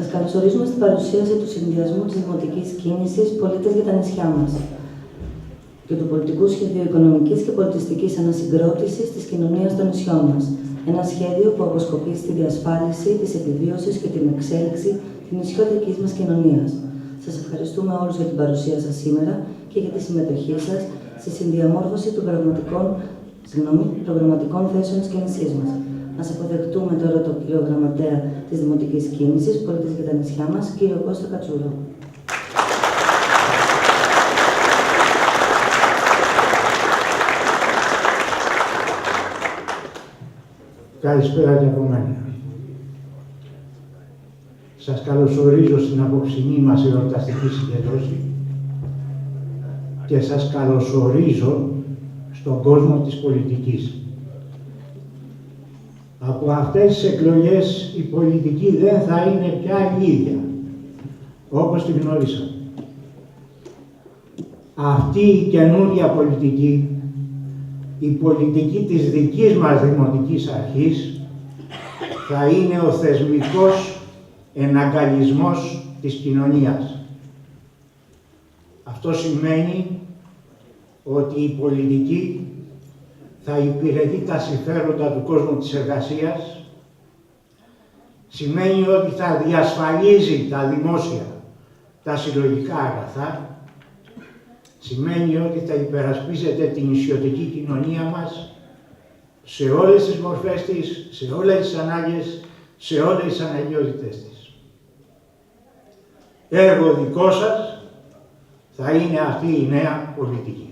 Σας καλωσορίζουμε στην παρουσίαση του συνδυασμού της Δημοτικής Κίνησης «Πολίτες για τα νησιά μας» και του πολιτικού σχεδίου οικονομικής και πολιτιστικής ανασυγκρότησης της κοινωνίας των νησιών μας. Ένα σχέδιο που αποσκοπεί στη διασφάλιση της επιβίωσης και την εξέλιξη της νησιωτικής μας κοινωνίας. Σας ευχαριστούμε όλους για την παρουσία σας σήμερα και για τη συμμετοχή σας στη συνδιαμόρφωση των προγραμματικών θέσεων της κίνησής μας. Ας αποδεχτούμε τώρα τον κύριο Γραμματέα της Δημοτικής Κίνησης, Πολίτες για τα νησιά μας, κύριο Κώστα Κατσούρο. Καλησπέρα και από μένα. Σας καλωσορίζω στην απόψινή μας εορταστική συγκέντρωση και σας καλωσορίζω στον κόσμο της πολιτικής. Από αυτές τις εκλογές η πολιτική δεν θα είναι πια η ίδια, όπως τη γνωρίσαμε. Αυτή η καινούρια πολιτική, η πολιτική της δικής μας Δημοτικής Αρχής, θα είναι ο θεσμικός εναγκαλισμός της κοινωνίας. Αυτό σημαίνει ότι η πολιτική θα υπηρετεί τα συμφέροντα του κόσμου της εργασίας, σημαίνει ότι θα διασφαλίζει τα δημόσια, τα συλλογικά αγαθά, σημαίνει ότι θα υπερασπίζεται την νησιωτική κοινωνία μας σε όλες τις μορφές της, σε όλες τις ανάγκες, σε όλες τις αναγκαιότητες της. Έργο δικό σας θα είναι αυτή η νέα πολιτική.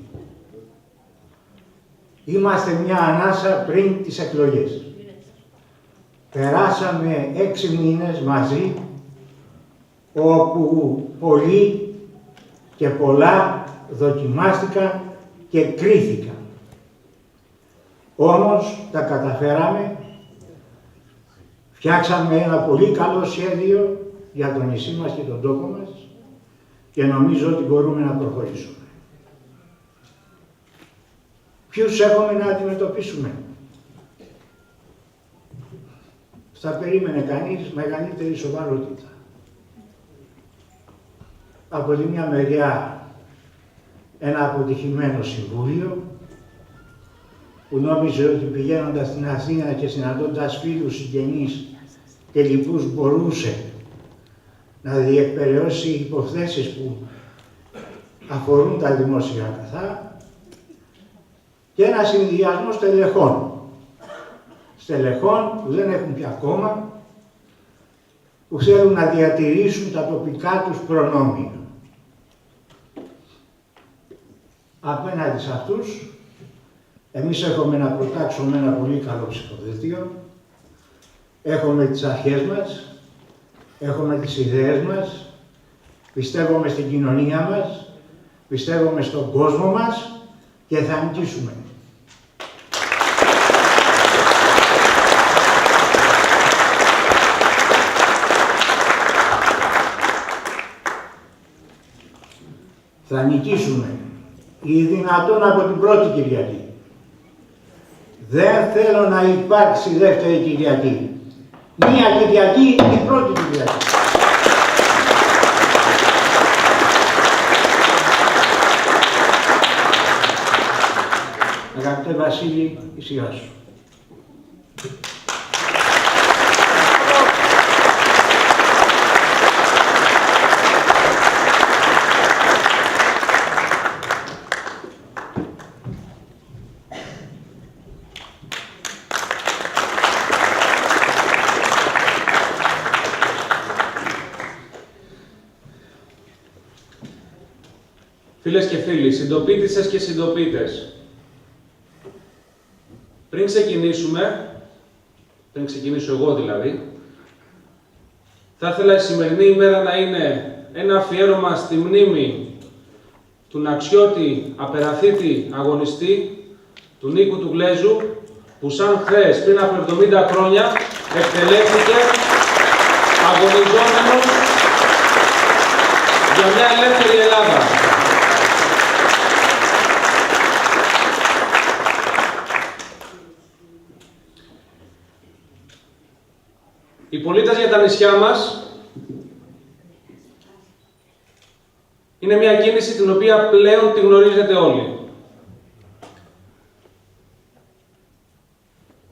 Είμαστε μια ανάσα πριν τις εκλογές. Περάσαμε 6 μήνες μαζί, όπου πολλοί και πολλά δοκιμάστηκαν και κρίθηκαν. Όμως τα καταφέραμε, φτιάξαμε ένα πολύ καλό σχέδιο για το νησί μας και τον τόπο μας και νομίζω ότι μπορούμε να προχωρήσουμε. Ποιους έχουμε να αντιμετωπίσουμε? Θα περίμενε κανείς μεγαλύτερη σοβαρότητα. Από τη μια μεριά ένα αποτυχημένο συμβούλιο που νόμιζε ότι πηγαίνοντας στην Αθήνα και συναντώντας φίλους, συγγενείς και λοιπούς μπορούσε να διεκπεραιώσει υποθέσεις που αφορούν τα δημόσια αγαθά, και ένα συνδυασμό στελεχών. Στελεχών που δεν έχουν πια κόμμα, που θέλουν να διατηρήσουν τα τοπικά τους προνόμια. Απέναντι σε αυτούς, εμείς έχουμε να προτάξουμε ένα πολύ καλό ψηφοδέλτιο, έχουμε τις αρχές μας, έχουμε τις ιδέες μας, πιστεύουμε στην κοινωνία μας, πιστεύουμε στον κόσμο μας και θα νικήσουμε. Θα νικήσουμε ή δυνατόν από την πρώτη Κυριακή. Δεν θέλω να υπάρξει δεύτερη Κυριακή. Μία Κυριακή, η πρώτη Κυριακή. Αγαπητέ Βασίλη, η σειρά σου. Φίλες και φίλοι, συντοπίτισσες και συντοπίτες, πριν ξεκινήσω εγώ δηλαδή, θα ήθελα η σημερινή ημέρα να είναι ένα αφιέρωμα στη μνήμη του Ναξιώτη απεραθήτη αγωνιστή, του Νίκου του Γλέζου, που σαν χθες πριν από 70 χρόνια εκτελέστηκε αγωνιζόμενος για μια ελεύθερη Ελλάδα. Οι πολίτες για τα νησιά μας Είναι μια κίνηση την οποία πλέον τη γνωρίζετε όλοι.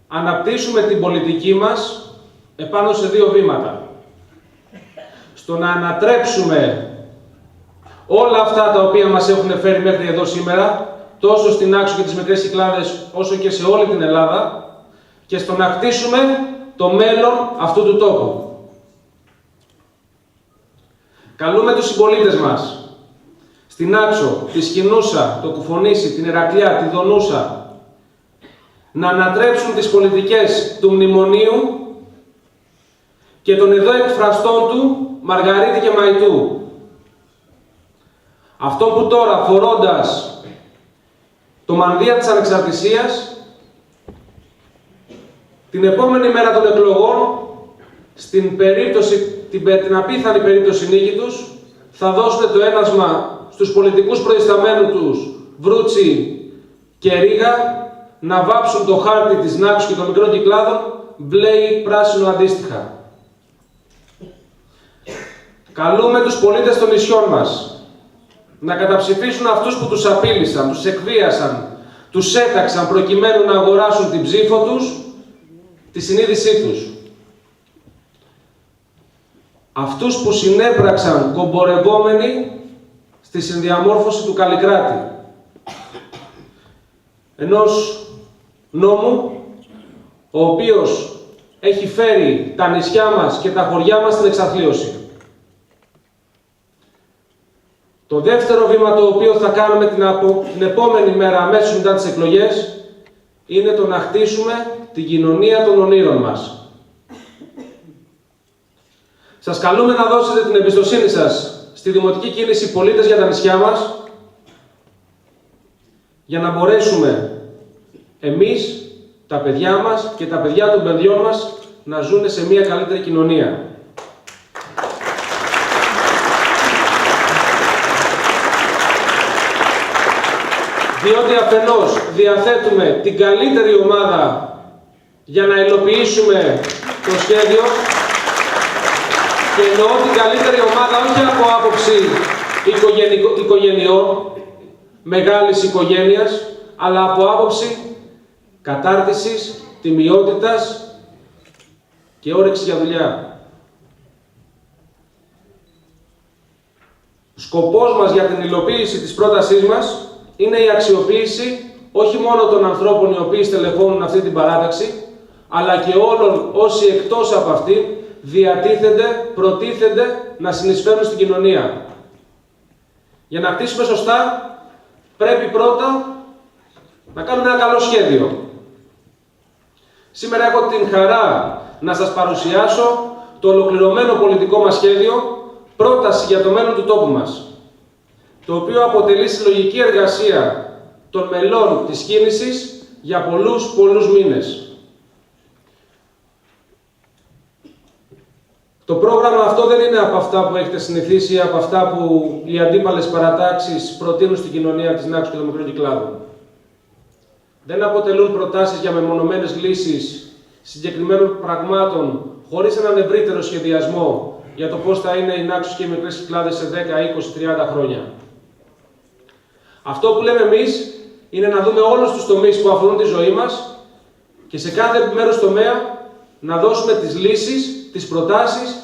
Αναπτύσσουμε την πολιτική μας επάνω σε δύο βήματα. Στο να ανατρέψουμε όλα αυτά τα οποία μας έχουν φέρει μέχρι εδώ σήμερα, τόσο στην Άξο και τις Μικρές Κυκλάδες, όσο και σε όλη την Ελλάδα, και στο να χτίσουμε το μέλλον αυτού του τόπου. Καλούμε τους συμπολίτες μας, στην Άξο, τη Σκηνούσα, το Κουφονήσι, την Ηρακλιά, τη Δονούσα, να ανατρέψουν τις πολιτικές του Μνημονίου και των εδώ εκφραστών του Μαργαρίτη και Μαϊτού. Αυτό που τώρα, φορώντας το μανδύα της ανεξαρτησίας, την επόμενη μέρα των εκλογών, την απίθανη περίπτωση νίκη τους, θα δώσουν το ένασμα στους πολιτικούς προϊσταμένους τους Βρούτσι και Ρήγα να βάψουν το χάρτη της Νάξου και των Μικρών Κυκλάδων μπλε ή πράσινο αντίστοιχα. Καλούμε τους πολίτες των νησιών μας να καταψηφίσουν αυτούς που τους απείλησαν, τους εκβίασαν, τους έταξαν προκειμένου να αγοράσουν την ψήφο τους, τη συνείδησή τους. Αυτούς που συνέπραξαν κομπορευόμενοι στη συνδιαμόρφωση του Καλλικράτη, ενός νόμου ο οποίος έχει φέρει τα νησιά μας και τα χωριά μας στην εξαθλίωση. Το δεύτερο βήμα το οποίο θα κάνουμε την επόμενη μέρα αμέσως μετά τις εκλογές είναι το να χτίσουμε την κοινωνία των ονείρων μας. Σας καλούμε να δώσετε την εμπιστοσύνη σας στη δημοτική κίνηση Πολίτες για τα νησιά μας για να μπορέσουμε εμείς, τα παιδιά μας και τα παιδιά των παιδιών μας να ζουν σε μια καλύτερη κοινωνία. Διότι αφενός διαθέτουμε την καλύτερη ομάδα για να υλοποιήσουμε το σχέδιο, και εννοώ την καλύτερη ομάδα όχι από άποψη οικογενειών, μεγάλης οικογένειας, αλλά από άποψη κατάρτισης, τιμιότητας και όρεξη για δουλειά. Σκοπός μας για την υλοποίηση της πρότασής μας είναι η αξιοποίηση όχι μόνο των ανθρώπων οι οποίοι στελεχώνουν αυτή την παράταξη, αλλά και όλων όσοι εκτός από αυτή διατίθενται, προτίθενται να συνεισφέρουν στην κοινωνία. Για να χτίσουμε σωστά, πρέπει πρώτα να κάνουμε ένα καλό σχέδιο. Σήμερα έχω την χαρά να σας παρουσιάσω το ολοκληρωμένο πολιτικό μας σχέδιο, πρόταση για το μέλλον του τόπου μας, το οποίο αποτελεί συλλογική εργασία των μελών της κίνησης για πολλούς μήνες. Το πρόγραμμα αυτό δεν είναι από αυτά που έχετε συνηθίσει ή από αυτά που οι αντίπαλες παρατάξεις προτείνουν στην κοινωνία της Νάξου και των Μικρών Κυκλάδων. Δεν αποτελούν προτάσεις για μεμονωμένες λύσεις συγκεκριμένων πραγμάτων, χωρίς έναν ευρύτερο σχεδιασμό για το πώς θα είναι η Νάξος και οι Μικρές Κυκλάδες σε 10, 20, 30 χρόνια. Αυτό που λέμε εμείς είναι να δούμε όλους τους τομείς που αφορούν τη ζωή μας και σε κάθε επιμέρους τομέα να δώσουμε τις λύσεις, τις προτάσεις,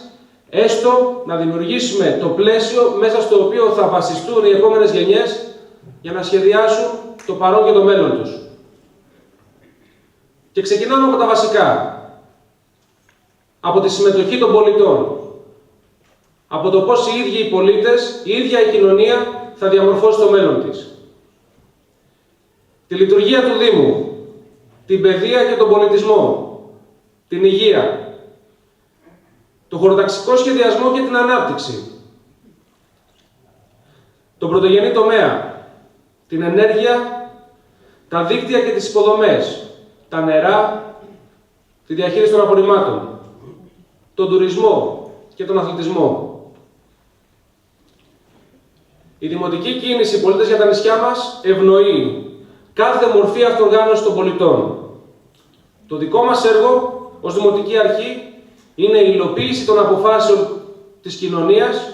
έστω να δημιουργήσουμε το πλαίσιο μέσα στο οποίο θα βασιστούν οι επόμενες γενιές για να σχεδιάσουν το παρόν και το μέλλον τους. Και ξεκινάμε από τα βασικά. Από τη συμμετοχή των πολιτών. Από το πώς οι ίδιοι οι πολίτες, η ίδια η κοινωνία θα διαμορφώσει το μέλλον της. Τη λειτουργία του Δήμου, την παιδεία και τον πολιτισμό, την υγεία, το χωροταξικό σχεδιασμό και την ανάπτυξη, τον πρωτογενή τομέα, την ενέργεια, τα δίκτυα και τις υποδομές, τα νερά, τη διαχείριση των απορριμμάτων, τον τουρισμό και τον αθλητισμό. Η δημοτική κίνηση Πολίτες για τα νησιά μας ευνοεί κάθε μορφή αυτοοργάνωσης των πολιτών. Το δικό μας έργο ως Δημοτική Αρχή είναι η υλοποίηση των αποφάσεων της κοινωνίας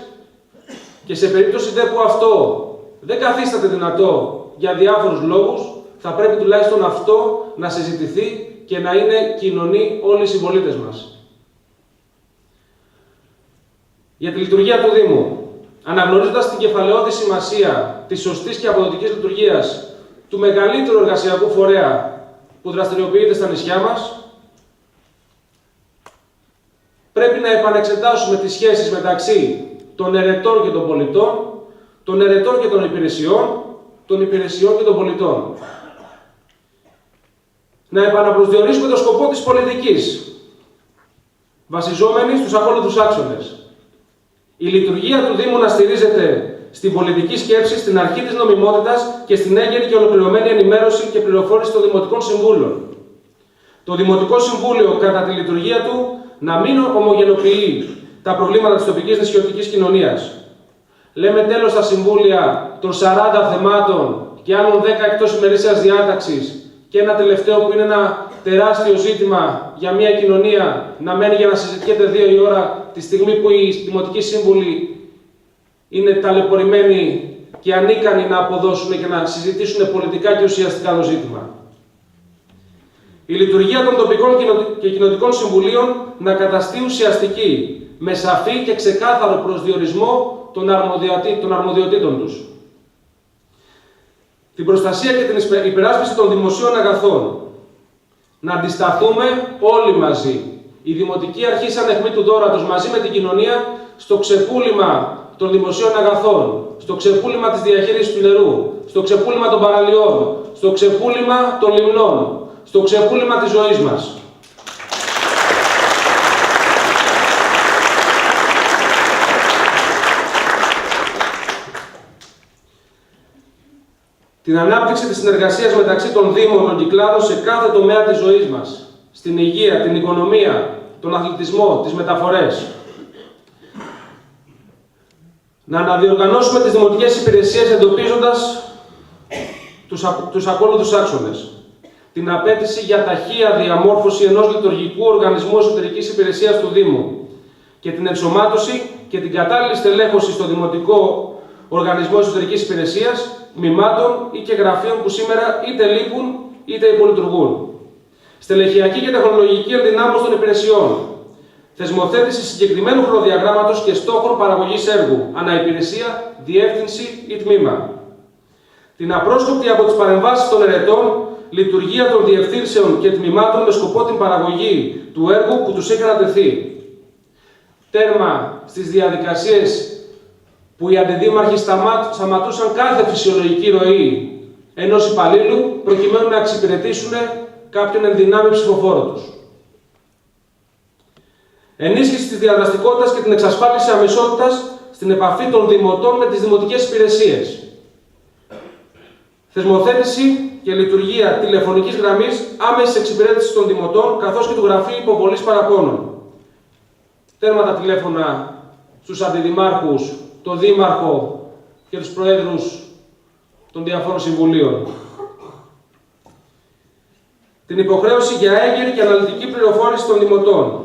και σε περίπτωση δε που αυτό δεν καθίσταται δυνατό για διάφορους λόγους, θα πρέπει τουλάχιστον αυτό να συζητηθεί και να είναι κοινωνοί όλοι οι συμπολίτες μας. Για τη λειτουργία του Δήμου. Αναγνωρίζοντας την κεφαλαιώδη σημασία της σωστής και αποδοτικής λειτουργίας του μεγαλύτερου εργασιακού φορέα που δραστηριοποιείται στα νησιά μας, πρέπει να επανεξετάσουμε τις σχέσεις μεταξύ των ερετών και των πολιτών, των ερετών και των υπηρεσιών και των πολιτών. Να επαναπροσδιορίσουμε το σκοπό της πολιτικής, βασιζόμενοι στους ακόλουθους άξονες. Η λειτουργία του Δήμου να στηρίζεται στην πολιτική σκέψη, στην αρχή της νομιμότητας και στην έγκαιρη και ολοκληρωμένη ενημέρωση και πληροφόρηση των Δημοτικών Συμβούλων. Το Δημοτικό Συμβούλιο, κατά τη λειτουργία του, να μην ομογενοποιεί τα προβλήματα της τοπικής νησιωτικής κοινωνίας. Λέμε τέλος στα συμβούλια των 40 θεμάτων και άλλων 10 εκτός ημερήσιας διάταξης και ένα τελευταίο που είναι ένα τεράστιο ζήτημα για μια κοινωνία να μένει για να συζητιέται 2 η ώρα τη στιγμή που οι δημοτικοί σύμβουλοι είναι ταλαιπωρημένοι και ανίκανοι να αποδώσουν και να συζητήσουν πολιτικά και ουσιαστικά το ζήτημα. Η λειτουργία των τοπικών και κοινοτικών συμβουλίων να καταστεί ουσιαστική, με σαφή και ξεκάθαρο προσδιορισμό των αρμοδιοτήτων τους. Την προστασία και την υπεράσπιση των δημοσίων αγαθών. Να αντισταθούμε όλοι μαζί, η Δημοτική Αρχή σαν αιχμή του δώρατος μαζί με την κοινωνία, στο ξεπούλημα των δημοσίων αγαθών, στο ξεπούλημα της διαχείρισης του νερού, στο ξεπούλημα των παραλιών, στο ξεπούλημα των λιμνών, στο ξεπούλημα της ζωής μας. Την ανάπτυξη της συνεργασίας μεταξύ των Δήμων, των κυκλάδων σε κάθε τομέα της ζωής μας. Στην υγεία, την οικονομία, τον αθλητισμό, τις μεταφορές. Να αναδιοργανώσουμε τις δημοτικές υπηρεσίες εντοπίζοντας τους ακόλουθους άξονες. Την απέτηση για ταχεία διαμόρφωση ενός λειτουργικού οργανισμού εσωτερικής υπηρεσίας του Δήμου και την ενσωμάτωση και την κατάλληλη στελέχωση στο Δημοτικό Οργανισμό Εσωτερικής Υπηρεσίας, τμήματων ή και γραφείων που σήμερα είτε λείπουν είτε υπολειτουργούν. Στελεχειακή και τεχνολογική ενδυνάμωση των υπηρεσιών. Θεσμοθέτηση συγκεκριμένου χρονοδιαγράμματος και στόχων παραγωγής έργου, αναϋπηρεσία, διεύθυνση ή τμήμα. Την απρόσκοπτη από τις παρεμβάσεις των ερετών λειτουργία των διευθύνσεων και τμήματων με σκοπό την παραγωγή του έργου που τους έχει ανατεθεί. Τέρμα στις διαδικασίες που οι αντιδήμαρχοι σταματούσαν κάθε φυσιολογική ροή ενός υπαλλήλου προκειμένου να εξυπηρετήσουν κάποιον ενδυνάμει ψηφοφόρο τους. Ενίσχυση της διαδραστικότητας και την εξασφάλιση αμεσότητας στην επαφή των δημοτών με τις δημοτικές υπηρεσίες. Θεσμοθέτηση και λειτουργία τηλεφωνικής γραμμής άμεσης εξυπηρέτησης των δημοτών καθώς και του γραφείου υποβολής παραπώνων. Τέρμα τα τηλέφωνα στους αντιδημάρχους, τον δήμαρχο και τους προέδρους των διαφόρων συμβουλίων. Την υποχρέωση για έγκαιρη και αναλυτική πληροφόρηση των δημοτών.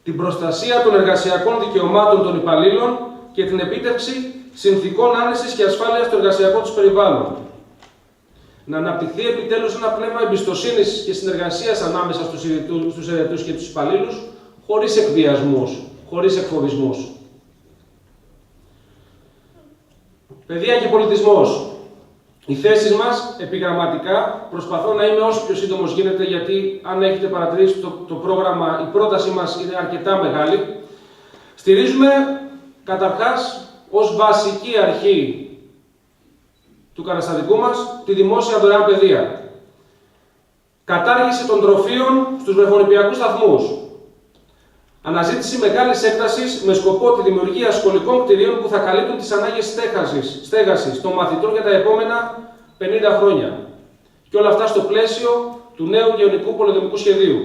Την προστασία των εργασιακών δικαιωμάτων των υπαλλήλων και την επίτευξη συνθηκών άνεσης και ασφάλειας στο εργασιακό τους περιβάλλον. Να αναπτυχθεί επιτέλους ένα πνεύμα εμπιστοσύνης και συνεργασίας ανάμεσα στους ερετούς και τους υπαλλήλους, χωρίς εκβιασμούς, χωρίς εκφοβισμούς. Παιδεία και πολιτισμός. Οι θέσεις μας, επιγραμματικά, προσπαθώ να είμαι όσο πιο σύντομος γίνεται, γιατί αν έχετε παρατηρήσει το πρόγραμμα, η πρότασή μας είναι αρκετά μεγάλη. Στηρίζουμε, καταρχάς, ως βασική αρχή του καταστατικού μας, τη δημόσια δωρεάν παιδεία. Κατάργηση των τροφίων στους βρεφονιπιακούς σταθμούς. Αναζήτηση μεγάλης έκτασης με σκοπό τη δημιουργία σχολικών κτηρίων που θα καλύπτουν τις ανάγκες στέγασης των μαθητών για τα επόμενα 50 χρόνια. Και όλα αυτά στο πλαίσιο του νέου γεωργικού πολεοδομικού σχεδίου.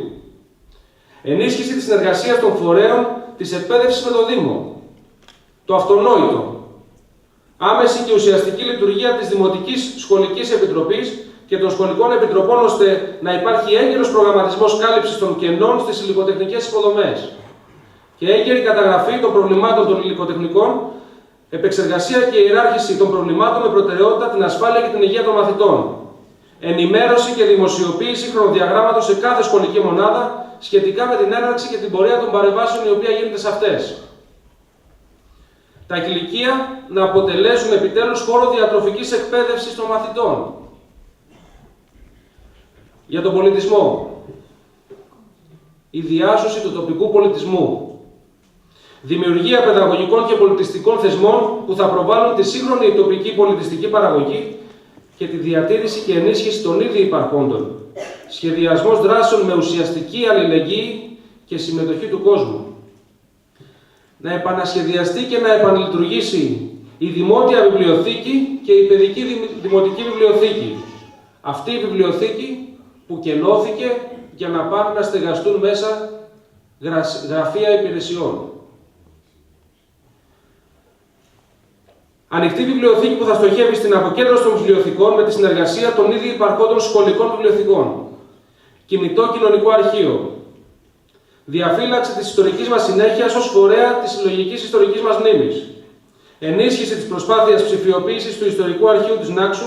Ενίσχυση της συνεργασίας των φορέων της εκπαίδευσης με το Δήμο. Το αυτονόητο. Άμεση και ουσιαστική λειτουργία της Δημοτικής Σχολικής Επιτροπής και των σχολικών επιτροπών, ώστε να υπάρχει έγκαιρος προγραμματισμός κάλυψης των κενών στις υλικοτεχνικές υποδομές και έγκαιρη καταγραφή των προβλημάτων των υλικοτεχνικών, Επεξεργασία και ιεράρχηση των προβλημάτων με προτεραιότητα την ασφάλεια και την υγεία των μαθητών. Ενημέρωση και δημοσιοποίηση χρονοδιαγράμματος σε κάθε σχολική μονάδα σχετικά με την έναρξη και την πορεία των παρεμβάσεων η οποία γίνεται σε αυτές. Τα κηλικεία να αποτελέσουν επιτέλους χώρο διατροφικής εκπαίδευσης των μαθητών. Για τον πολιτισμό. Η διάσωση του τοπικού πολιτισμού. Δημιουργία παιδαγωγικών και πολιτιστικών θεσμών που θα προβάλλουν τη σύγχρονη τοπική πολιτιστική παραγωγή και τη διατήρηση και ενίσχυση των ήδη υπαρχόντων. Σχεδιασμός δράσεων με ουσιαστική αλληλεγγύη και συμμετοχή του κόσμου. Να επανασχεδιαστεί και να επαναλειτουργήσει η δημότια βιβλιοθήκη και η παιδική δημοτική βιβλιοθήκη. Αυτή η βιβλιοθήκη που κενώθηκε για να πάνε να στεγαστούν μέσα γραφεία υπηρεσιών. Ανοιχτή βιβλιοθήκη που θα στοχεύει στην αποκέντρωση των βιβλιοθηκών με τη συνεργασία των ήδη υπαρχόντων σχολικών βιβλιοθηκών. Κινητό κοινωνικό αρχείο. Διαφύλαξη της ιστορικής μας συνέχειας ως φορέα της συλλογικής ιστορικής μας μνήμης. Ενίσχυση της προσπάθειας ψηφιοποίησης του ιστορικού αρχείου της Νάξου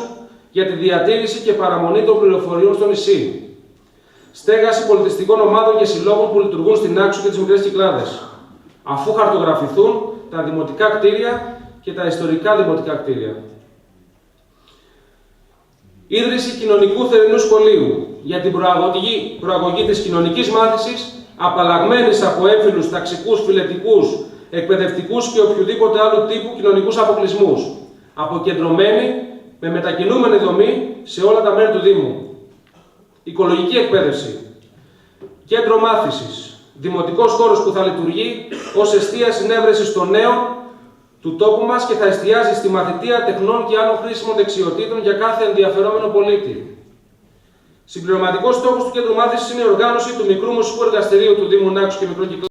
για τη διατήρηση και παραμονή των πληροφοριών στο νησί. Στέγαση πολιτιστικών ομάδων και συλλόγων που λειτουργούν στην Νάξου και τις μικρές Κυκλάδες, αφού χαρτογραφηθούν τα δημοτικά κτίρια και τα ιστορικά δημοτικά κτίρια. Ίδρυση κοινωνικού θερινού σχολείου για την προαγωγή της κοινωνικής μάθησης, απαλλαγμένης από έμφυλους, ταξικούς, φυλετικούς, εκπαιδευτικούς και οποιοδήποτε άλλου τύπου κοινωνικούς αποκλεισμούς, αποκεντρωμένη με μετακινούμενη δομή σε όλα τα μέρη του Δήμου. Οικολογική εκπαίδευση. Κέντρο μάθησης. Δημοτικός χώρος που θα λειτουργεί ως εστία συνέβρεσης των νέων του τόπου μας και θα εστιάζει στη μαθητεία τεχνών και άλλων χρήσιμων δεξιοτήτων για κάθε ενδιαφερόμενο πολίτη. Συμπληρωματικός στόχος του κέντρου μάθησης είναι η οργάνωση του μικρού μουσικού εργαστηρίου του Δήμου Νάξου και μικρών Κυκλάδων.